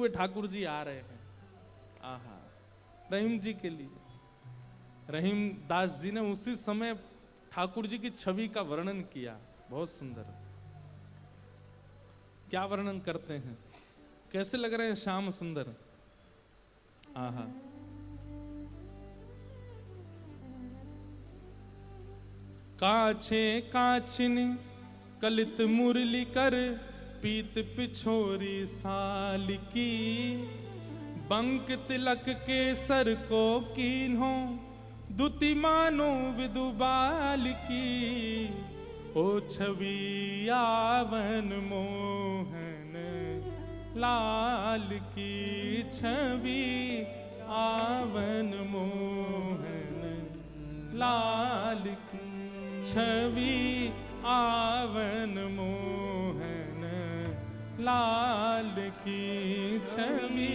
हुए ठाकुर जी आ रहे हैं। आहा, रहीम जी के लिए रहीम दास जी ने उसी समय ठाकुर जी की छवि का वर्णन किया, बहुत सुंदर। क्या वर्णन करते हैं, कैसे लग रहे हैं श्याम सुंदर। आहा, काछे काछिन कलित मुरली कर पीत पिछोरी साल की, बंक तिलक के सर को कीन्हो दुति मानो विदुबाल की। ओ छवि आवन मोहन लाल की, छवि आवन मोहन लाल की, छवि आवन मोहन लाल की, छवि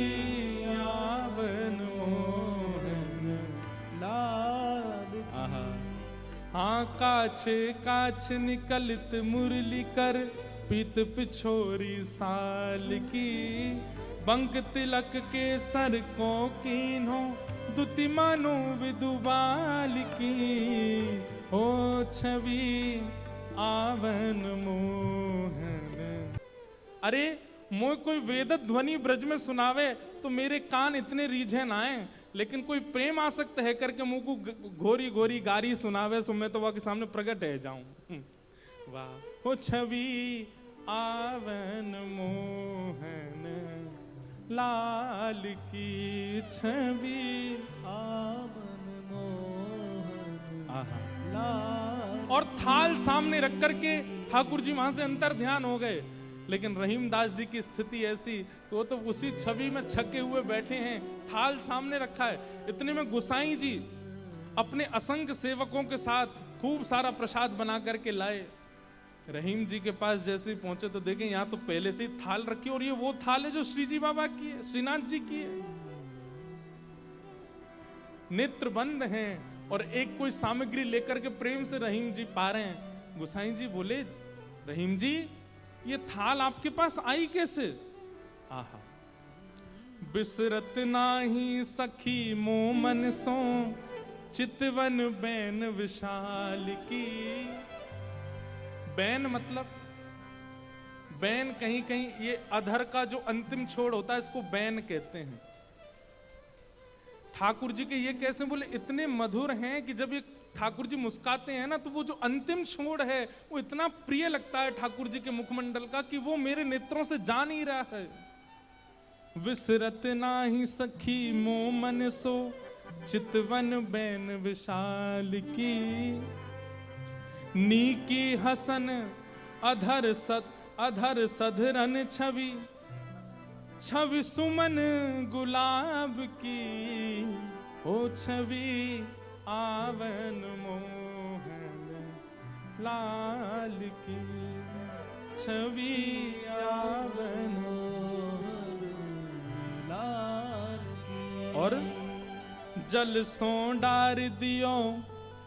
आवन मोहन लाल की। हाँ, काछे काछ निकलित मुरली कर पीत पिछोरी साल की, बंक तिलक के सर को कीन्हो दुति मानो विदुबाल की। ओ छवि आवन मोहन। अरे मोय कोई वेद ध्वनि ब्रज में सुनावे तो मेरे कान इतने रीझे ना आए, लेकिन कोई प्रेम आसक्त है करके मुंह को घोरी घोरी गारी सुनावे सो मैं तो वह के सामने प्रकट है जाऊं। वाह। ओ छवि आवन मोहन लाल की, छवि आवन मोहन लाल। और थाल सामने रख करके ठाकुर जी वहां से अंतर ध्यान हो गए, लेकिन रहीमदास जी की स्थिति ऐसी, वो तो उसी छवि में छके हुए बैठे हैं, थाल सामने रखा है। इतने में गुसाई जी अपने असंख्य सेवकों के साथ खूब सारा प्रसाद बना करके लाए। रहीम जी के पास जैसे ही पहुंचे तो देखें यहाँ तो पहले से ही थाल रखी, और ये वो थाल है जो श्री जी बाबा की है, श्रीनाथ जी की है। नेत्र बंद हैं और एक कोई सामग्री लेकर के प्रेम से रहीम जी पा रहे हैं। गुसाई जी बोले, रहीम जी ये थाल आपके पास आई कैसे? आहा, बिसरत नाही सखी मोमन सो चितवन बैन विशाल की। बैन मतलब, बैन कहीं कहीं ये अधर का जो अंतिम छोड़ होता है इसको बैन कहते हैं। ठाकुर जी के ये कैसे बोले, इतने मधुर हैं कि जब ये ठाकुर जी मुस्काते हैं ना तो वो जो अंतिम छोड़ है वो इतना प्रिय लगता है ठाकुर जी के मुखमंडल का कि वो मेरे नेत्रों से जा नहीं रहा है। विसरत नाही सखी मोमन सो चितवन बैन विशाल की। नीकी हसन अधर सधरन छवि, छवि सुमन गुलाब की। ओ छवि आवन मोहन लाल की, छवि आवन मोहन लाल की। और जल सो डार दियो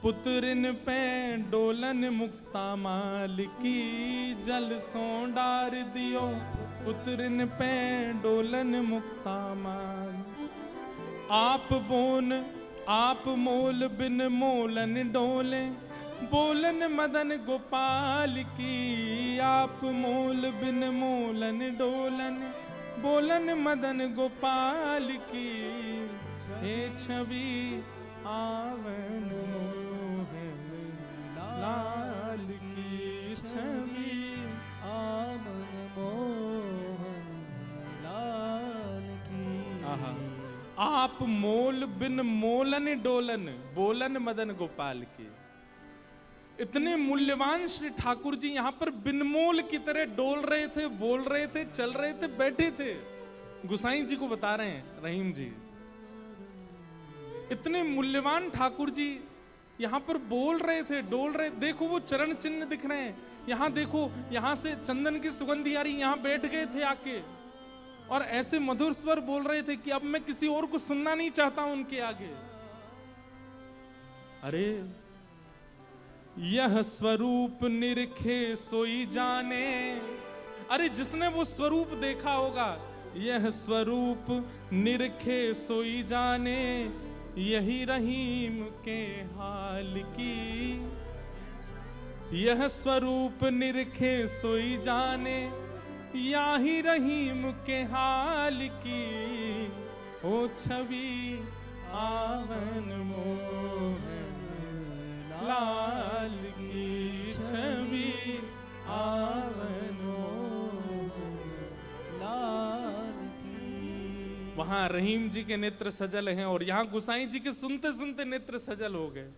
पुत्रिन पे डोलन मुक्ता माल की। जल सो डार दियो पुत्रिन पे डोलन मुक्ता माल। आप बोन आप मोल बिन मोलन डोले, बोलन मदन गोपाल की। आप मोल बिन मोलन डोलन, बोलन मदन गोपाल की। हे छवि आवन मोहन लाल की, छवि आवन मोहन लाल की। आहा, आप मोल बिन मोलन डोलन, बोलन मदन गोपाल की। इतने मूल्यवान श्री ठाकुर जी यहाँ पर बिनमोल की तरह डोल रहे थे, बोल रहे थे, चल रहे थे, बैठे थे। गुसाई जी को बता रहे हैं रहीम जी, इतने मूल्यवान ठाकुर जी यहाँ पर बोल रहे थे, डोल रहे। देखो वो चरण चिन्ह दिख रहे हैं, यहाँ देखो, यहाँ से चंदन की सुगंधी आ रही, यहाँ बैठ गए थे आके और ऐसे मधुर स्वर बोल रहे थे कि अब मैं किसी और को सुनना नहीं चाहता उनके आगे। अरे यह स्वरूप निरखे सोई जाने। अरे जिसने वो स्वरूप देखा होगा, यह स्वरूप निरखे सोई जाने, यही रहीम के हाल की। यह स्वरूप निरखे सोई जाने, याही रहीम के हाल की। ओ छवि आवन मोहन लाल की, छवि आवन मोहन लाल की। वहां रहीम जी के नेत्र सजल हैं और यहां गुसाई जी के सुनते सुनते नेत्र सजल हो गए।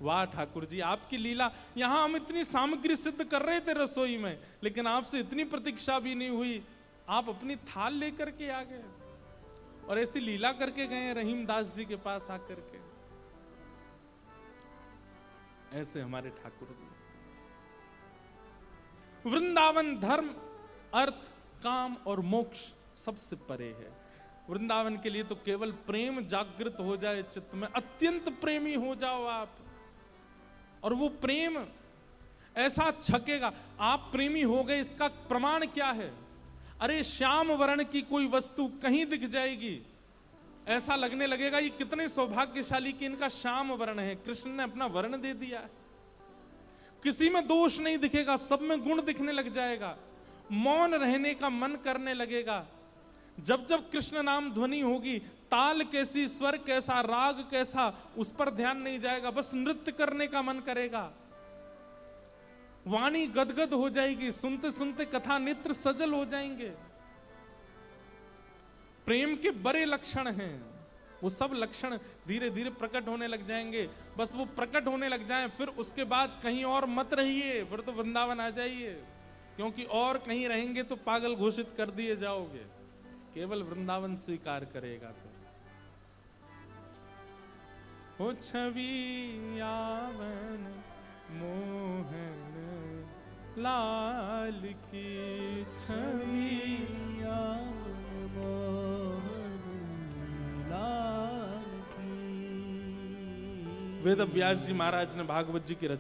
वाह ठाकुर जी, आपकी लीला। यहां हम इतनी सामग्री सिद्ध कर रहे थे रसोई में, लेकिन आपसे इतनी प्रतीक्षा भी नहीं हुई। आप अपनी थाल लेकर के आ गए और ऐसी लीला करके गए रहीम दास जी के पास आकर के। ऐसे हमारे ठाकुर जी। वृंदावन धर्म, अर्थ, काम और मोक्ष सबसे परे है। वृंदावन के लिए तो केवल प्रेम जागृत हो जाए चित्त में, अत्यंत प्रेमी हो जाओ आप, और वो प्रेम ऐसा छकेगा। आप प्रेमी हो गए, इसका प्रमाण क्या है? अरे श्याम वर्ण की कोई वस्तु कहीं दिख जाएगी, ऐसा लगने लगेगा ये कितने सौभाग्यशाली कि इनका श्याम वर्ण है। कृष्ण ने अपना वर्ण दे दिया है। किसी में दोष नहीं दिखेगा, सब में गुण दिखने लग जाएगा। मौन रहने का मन करने लगेगा। जब जब कृष्ण नाम ध्वनि होगी, ताल कैसी, स्वर कैसा, राग कैसा, उस पर ध्यान नहीं जाएगा, बस नृत्य करने का मन करेगा। वाणी गदगद हो जाएगी, सुनते सुनते कथा नेत्र सजल हो जाएंगे। प्रेम के बड़े लक्षण हैं, वो सब लक्षण धीरे धीरे प्रकट होने लग जाएंगे। बस वो प्रकट होने लग जाएं, फिर उसके बाद कहीं और मत रहिए, फिर तो वृंदावन आ जाइए, क्योंकि और कहीं रहेंगे तो पागल घोषित कर दिए जाओगे। केवल वृंदावन स्वीकार करेगा फिर। हो छवि आवन मोहन लाल की, छवि आवन मोहन लाल की। वेद व्यास जी महाराज ने भागवत जी की रचना